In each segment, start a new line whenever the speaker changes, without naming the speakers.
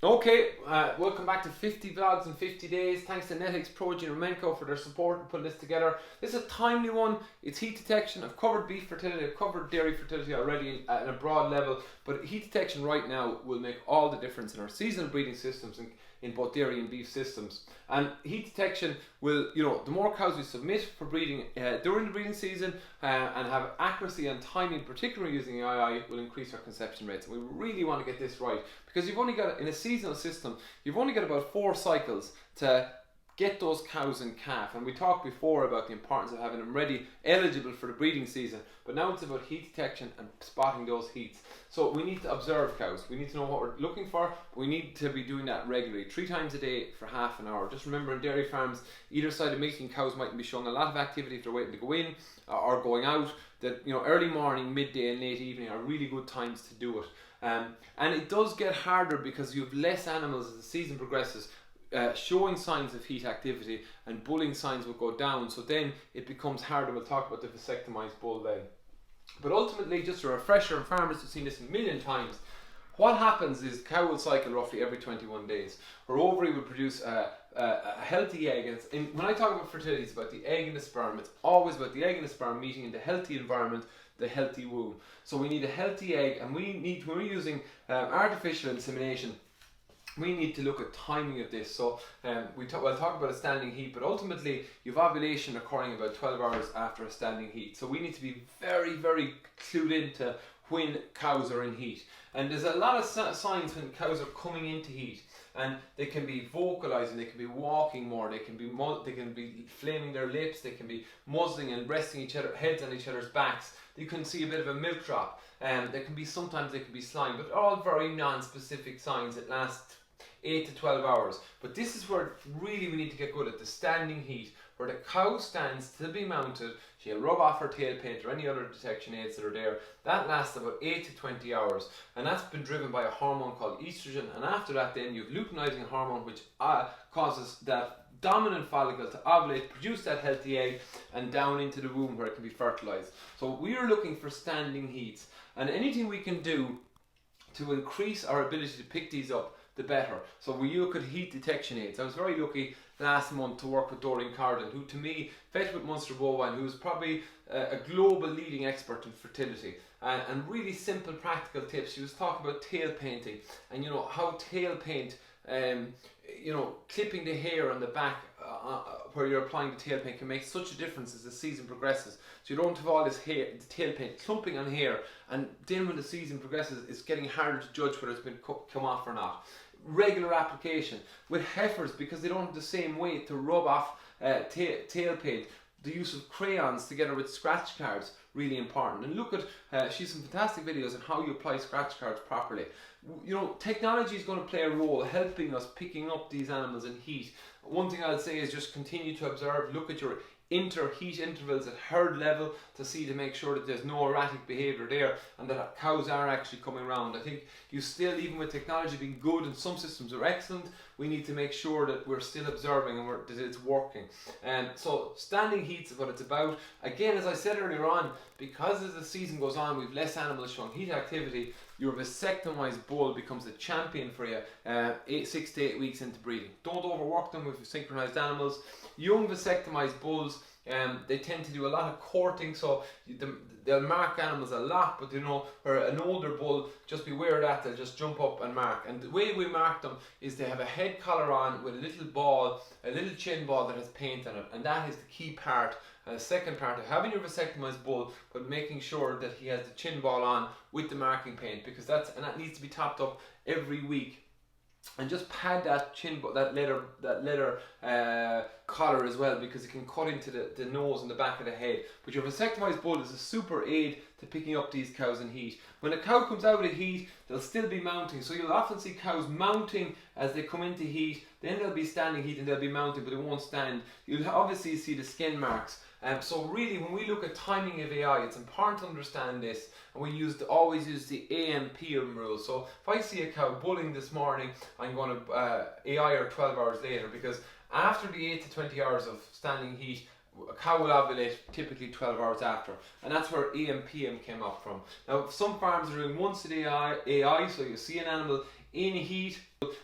Okay, welcome back to 50 Vlogs in 50 Days. Thanks to Netix, Progen and Renco for their support in putting this together. This is a timely one. It's heat detection. I've covered beef fertility, I've covered dairy fertility already at a broad level, but heat detection right now will make all the difference in our seasonal breeding systems in both dairy and beef systems. And heat detection will, the more cows we submit for breeding during the breeding season and have accuracy and timing, particularly using AI, will increase our conception rates. And we really want to get this right, because you've only got, in a seasonal system, you've only got about 4 cycles to get those cows in calf. And we talked before about the importance of having them ready, eligible for the breeding season, but now it's about heat detection and spotting those heats. So we need to observe cows, we need to know what we're looking for, but we need to be doing that regularly, 3 times a day for half an hour. Just remember, in dairy farms, either side of milking, cows mightn't be showing a lot of activity if they're waiting to go in or going out. That, early morning, midday and late evening are really good times to do it. And it does get harder because you have less animals as the season progresses showing signs of heat activity, and bulling signs will go down, so then it becomes harder. We'll talk about the vasectomized bull then. But ultimately, just a refresher, and farmers have seen this a million times, what happens is cow will cycle roughly every 21 days. Her ovary will produce a healthy egg. And when I talk about fertility, it's about the egg and the sperm. It's always about the egg and the sperm meeting in the healthy environment, the healthy womb. So we need a healthy egg, and we need, when we're using artificial insemination, we need to look at timing of this. So we'll talk about a standing heat, but ultimately you've ovulation occurring about 12 hours after a standing heat. So we need to be very, very clued into when cows are in heat. And there's a lot of signs when cows are coming into heat, and they can be vocalizing, they can be walking more, they can be flaming their lips, they can be muzzling and resting each other heads on each other's backs. You can see a bit of a milk drop, and sometimes they can be slime, but all very non-specific signs that last 8 to 12 hours. But this is where really we need to get good at the standing heat, where the cow stands to be mounted. She'll rub off her tail paint or any other detection aids that are there. That lasts about 8 to 20 hours, and that's been driven by a hormone called estrogen. And after that, then you have luteinizing hormone, which causes that dominant follicle to ovulate, produce that healthy egg, and down into the womb where it can be fertilized. So we are looking for standing heats, and anything we can do to increase our ability to pick these up, the better. So we look at heat detection aids. I was very lucky last month to work with Doreen Carden, who to me vet with Munster Bovine, who's probably a global leading expert in fertility, and really simple practical tips. She was talking about tail painting, and how tail paint, clipping the hair on the back where you're applying the tail paint can make such a difference as the season progresses. So you don't have all this hair, the tail paint clumping on hair, and then when the season progresses, it's getting harder to judge whether it's been come off or not. Regular application with heifers, because they don't have the same weight to rub off tail paint. The use of crayons together with scratch cards, really important. And look at, she's some fantastic videos on how you apply scratch cards properly. Technology is going to play a role helping us picking up these animals in heat. One thing I'll say is just continue to observe, look at your heat intervals at herd level to make sure that there's no erratic behaviour there, and that cows are actually coming around. I think you still, even with technology being good and some systems are excellent, we need to make sure that we're still observing and that it's working. And so standing heat's what it's about. Again, as I said earlier on, because as the season goes on, we've less animals showing heat activity, your vasectomized bull becomes a champion for you 6 to 8 weeks into breeding. Don't overwork them with synchronized animals. Young vasectomized bulls, they tend to do a lot of courting, so they'll mark animals a lot, but where an older bull, just beware of that, they'll just jump up and mark. And the way we mark them is they have a head collar on with a little ball, a little chin ball that has paint on it, and that is the key part. Second part of having your vasectomized bull, but making sure that he has the chin ball on with the marking paint, because that needs to be topped up every week. And just pad that chin, that leather collar as well, because it can cut into the nose and the back of the head. But your vasectomized bull is a super aid to picking up these cows in heat. When a cow comes out of heat, they'll still be mounting. So you'll often see cows mounting as they come into heat. Then they'll be standing heat and they'll be mounting, but they won't stand. You'll obviously see the skin marks. So really, when we look at timing of AI, it's important to understand this, and we always use the AM/PM rule. So if I see a cow bulling this morning, I'm going to AI her 12 hours later, because after the 8 to 20 hours of standing heat, a cow will ovulate typically 12 hours after, and that's where AM/PM came up from. Now, some farms are doing once a day AI, so you see an animal in heat.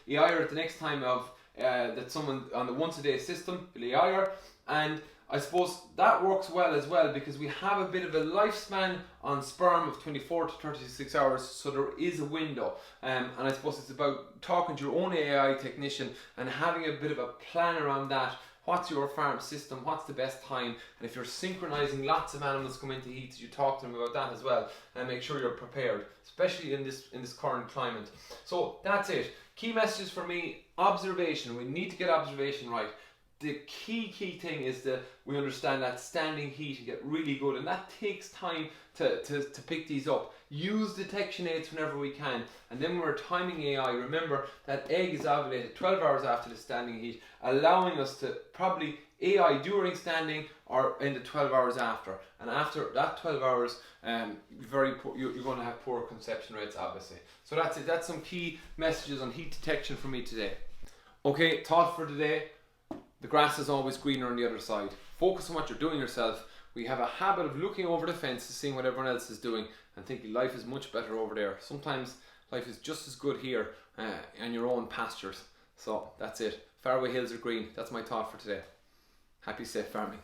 EIR at the next time of that someone on the once a day system will EIR, and I suppose that works well as well because we have a bit of a lifespan on sperm of 24 to 36 hours, so there is a window. And I suppose it's about talking to your own AI technician and having a bit of a plan around that. What's your farm system? What's the best time? And if you're synchronizing lots of animals come into heat, you talk to them about that as well, and make sure you're prepared, especially in this current climate. So that's it. Key messages for me: observation. We need to get observation right. The key thing is that we understand that standing heat and get really good, and that takes time to pick these up. Use detection aids whenever we can, and then when we're timing AI, remember that egg is ovulated 12 hours after the standing heat, allowing us to probably AI during standing or in the 12 hours after. And after that 12 hours, you're going to have poor conception rates, obviously. So that's it. That's some key messages on heat detection for me today. Okay, thought for today: the grass is always greener on the other side. Focus on what you're doing yourself. We have a habit of looking over the fence to seeing what everyone else is doing and thinking life is much better over there. Sometimes life is just as good here in your own pastures. So that's it. Faraway hills are green. That's my thought for today. Happy safe farming.